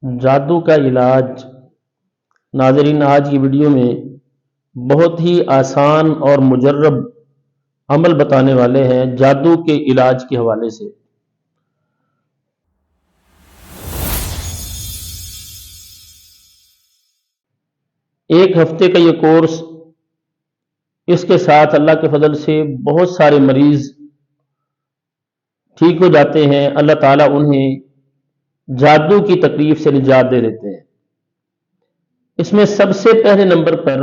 جادو کا علاج۔ ناظرین، آج کی ویڈیو میں بہت ہی آسان اور مجرب عمل بتانے والے ہیں جادو کے علاج کے حوالے سے۔ ایک ہفتے کا یہ کورس، اس کے ساتھ اللہ کے فضل سے بہت سارے مریض ٹھیک ہو جاتے ہیں۔ اللہ تعالیٰ انہیں جادو کی تکلیف سے نجات دے دیتے ہیں۔ اس میں سب سے پہلے نمبر پر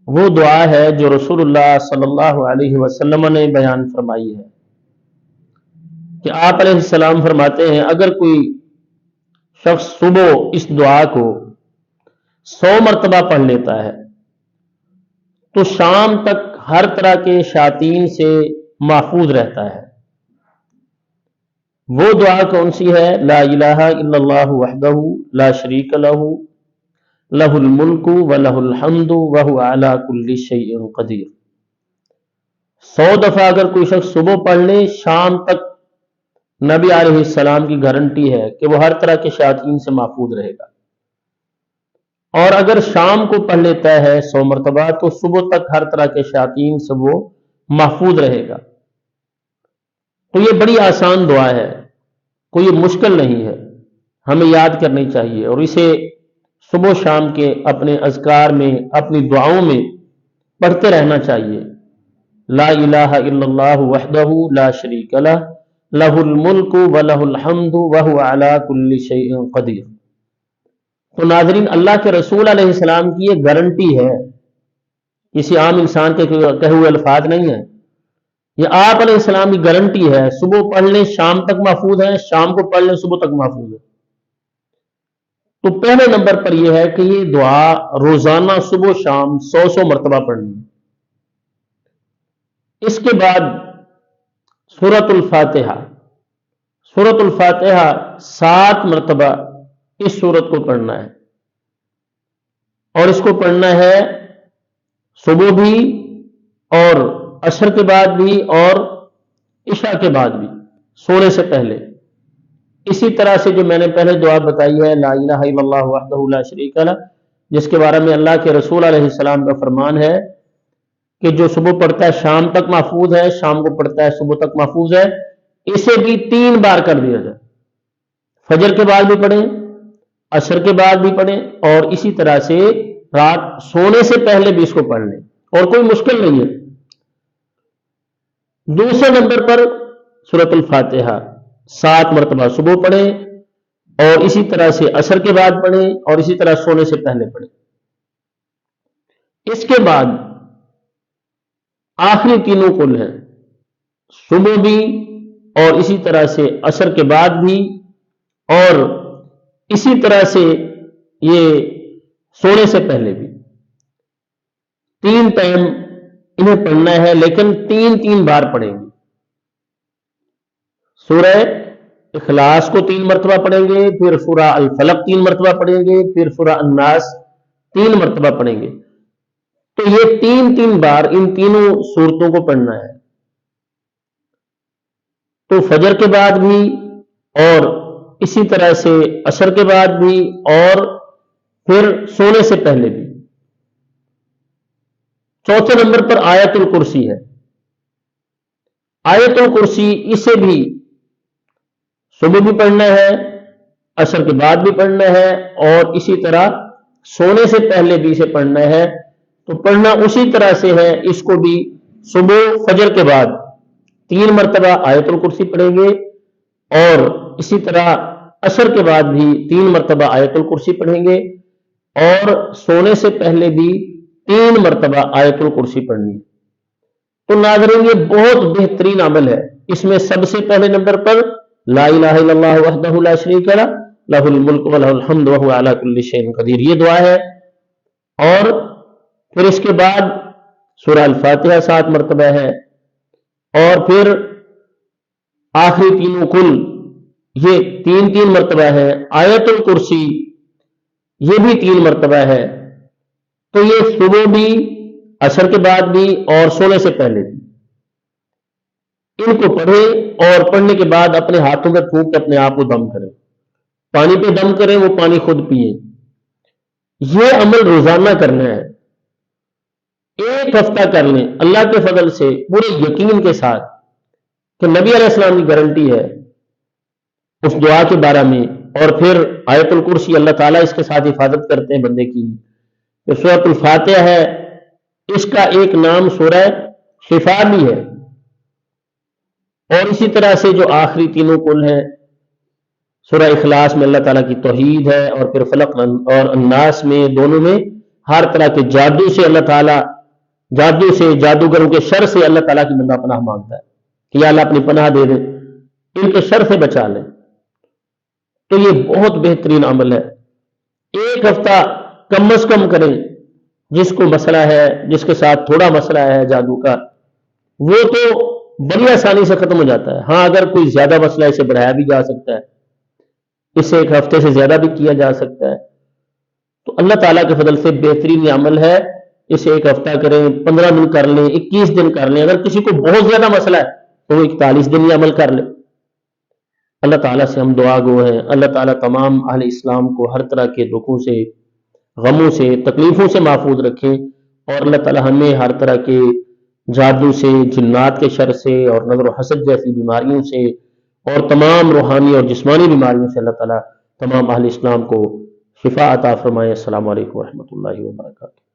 وہ دعا ہے جو رسول اللہ صلی اللہ علیہ وسلم نے بیان فرمائی ہے کہ آپ علیہ السلام فرماتے ہیں اگر کوئی شخص صبح اس دعا کو 100 مرتبہ پڑھ لیتا ہے تو شام تک ہر طرح کے شیاطین سے محفوظ رہتا ہے۔ وہ دعا کون سی ہے؟ لا الہ الا اللہ وحدہ لا شریک لہ لہ الملک ولہ الحمد وہو علی کل شیء قدیر۔ 100 دفعہ اگر کوئی شخص صبح پڑھ لے، شام تک نبی علیہ السلام کی گارنٹی ہے کہ وہ ہر طرح کے شیاطین سے محفوظ رہے گا۔ اور اگر شام کو پڑھ لیتا ہے 100 مرتبہ تو صبح تک ہر طرح کے شیاطین سے وہ محفوظ رہے گا۔ تو یہ بڑی آسان دعا ہے، کوئی مشکل نہیں ہے، ہمیں یاد کرنی چاہیے اور اسے صبح شام کے اپنے اذکار میں، اپنی دعاؤں میں پڑھتے رہنا چاہیے۔ لا الہ الا اللہ وحدہ لا شریک لہ لہ الملک ولہ الحمد وہو علی کل شیء قدیر۔ تو ناظرین، اللہ کے رسول علیہ السلام کی یہ گارنٹی ہے، کسی عام انسان کے کہے ہوئے الفاظ نہیں ہیں، یہ آپ علیہ السلام کی گارنٹی ہے۔ صبح پڑھ لیں شام تک محفوظ ہے، شام کو پڑھ لیں صبح تک محفوظ ہے۔ تو پہلے نمبر پر یہ ہے کہ یہ دعا روزانہ صبح شام 100 مرتبہ پڑھنی ہے۔ اس کے بعد سورۃ الفاتحہ، سورۃ الفاتحہ 7 مرتبہ اس سورت کو پڑھنا ہے، اور اس کو پڑھنا ہے صبح بھی اور عصر کے بعد بھی اور عشاء کے بعد بھی، سونے سے پہلے۔ اسی طرح سے جو میں نے پہلے دعا بتائی ہے لا الہ الا اللہ وحدہ لا شریک لہ، جس کے بارے میں اللہ کے رسول علیہ السلام کا فرمان ہے کہ جو صبح پڑھتا ہے شام تک محفوظ ہے، شام کو پڑھتا ہے صبح تک محفوظ ہے، اسے بھی 3 بار کر دیا جائے۔ فجر کے بعد بھی پڑھیں، عصر کے بعد بھی پڑھیں، اور اسی طرح سے رات سونے سے پہلے بھی اس کو پڑھ لیں، اور کوئی مشکل نہیں ہے۔ دوسرے نمبر پر سورۃ الفاتحہ 7 مرتبہ صبح پڑھیں، اور اسی طرح سے عصر کے بعد پڑھیں، اور اسی طرح سونے سے پہلے پڑھیں۔ اس کے بعد آخری تینوں کل ہیں، صبح بھی اور اسی طرح سے عصر کے بعد بھی، اور اسی طرح سے یہ سونے سے پہلے بھی۔ 3 ٹائم انہیں پڑھنا ہے، لیکن 3 بار پڑھیں گے۔ سورہ اخلاص کو 3 مرتبہ پڑھیں گے، پھر سورہ الفلق 3 مرتبہ پڑھیں گے، پھر سورہ الناس 3 مرتبہ پڑھیں گے۔ تو یہ 3 بار ان تینوں سورتوں کو پڑھنا ہے۔ تو فجر کے بعد بھی، اور اسی طرح سے عصر کے بعد بھی، اور پھر سونے سے پہلے بھی۔ چوتھے نمبر پر آیت الکرسی ہے۔ آیت الکرسی اسے بھی صبح بھی پڑھنا ہے، عصر کے بعد بھی پڑھنا ہے، اور اسی طرح سونے سے پہلے بھی اسے پڑھنا ہے۔ تو پڑھنا اسی طرح سے ہے، اس کو بھی صبح فجر کے بعد 3 مرتبہ آیت الکرسی پڑھیں گے، اور اسی طرح عصر کے بعد بھی 3 مرتبہ آیت الکرسی پڑھیں گے، اور سونے سے پہلے بھی 3 مرتبہ آیت الکرسی پڑھنی ہے۔ تو ناظرین، یہ بہت بہترین عمل ہے۔ اس میں سب سے پہلے نمبر پر لا الہ الا اللہ وحدہ لا شریک لہ لہ الملک ولہ الحمد وہو علی کل شیء قدیر، یہ دعا ہے۔ اور پھر اس کے بعد سورہ الفاتحہ 7 مرتبہ ہے، اور پھر آخری تینوں کل یہ 3 مرتبہ ہے۔ آیت الکرسی یہ بھی 3 مرتبہ ہے۔ تو یہ صبح بھی، عصر کے بعد بھی، اور سونے سے پہلے بھی ان کو پڑھیں، اور پڑھنے کے بعد اپنے ہاتھوں میں پھونک کے اپنے آپ کو دم کریں۔ پانی پہ دم کریں، وہ پانی خود پیئیں. یہ عمل روزانہ کرنا ہے. ایک ہفتہ کر لیں اللہ کے فضل سے پورے یقین کے ساتھ کہ نبی علیہ السلام کی گارنٹی ہے اس دعا کے بارے میں. اور پھر آیت الکرسی اللہ تعالیٰ اس کے ساتھ حفاظت کرتے ہیں بندے کی. پھر سورۃ الفاتحہ ہے، اس کا ایک نام سورہ شفا بھی ہے. اور اسی طرح سے جو آخری تینوں کل ہیں، سورہ اخلاص میں اللہ تعالیٰ کی توحید ہے، اور پھر فلق اور الناس میں دونوں میں ہر طرح کے جادو سے اللہ تعالیٰ، جادو سے، جادوگروں کے شر سے اللہ تعالیٰ کی بندہ پناہ مانگتا ہے کہ یا اللہ اپنی پناہ دے دے، ان کے شر سے بچا لیں. تو یہ بہت بہترین عمل ہے. ایک ہفتہ کم از کم کریں. جس کو مسئلہ ہے، جس کے ساتھ تھوڑا مسئلہ ہے جادو کا، وہ تو بڑی آسانی سے ختم ہو جاتا ہے. ہاں اگر کوئی زیادہ مسئلہ ہے، اسے بڑھایا بھی جا سکتا ہے، اسے ایک ہفتے سے زیادہ بھی کیا جا سکتا ہے. تو اللہ تعالیٰ کے فضل سے بہترین یہ عمل ہے. اسے ایک ہفتہ کریں، 15 دن کر لیں، 21 دن کر لیں. اگر کسی کو بہت زیادہ مسئلہ ہے تو وہ 41 دن یہ عمل کر لیں. اللہ تعالیٰ سے ہم دعا گو ہیں، اللہ تعالیٰ تمام اہل اسلام کو ہر طرح کے دکھوں سے، غموں سے، تکلیفوں سے محفوظ رکھیں. اور اللہ تعالیٰ ہمیں ہر طرح کے جادو سے، جنات کے شر سے، اور نظر و حسد جیسی بیماریوں سے، اور تمام روحانی اور جسمانی بیماریوں سے اللہ تعالیٰ تمام اہل اسلام کو شفا عطا فرمائے. السلام علیکم ورحمۃ اللہ وبرکاتہ.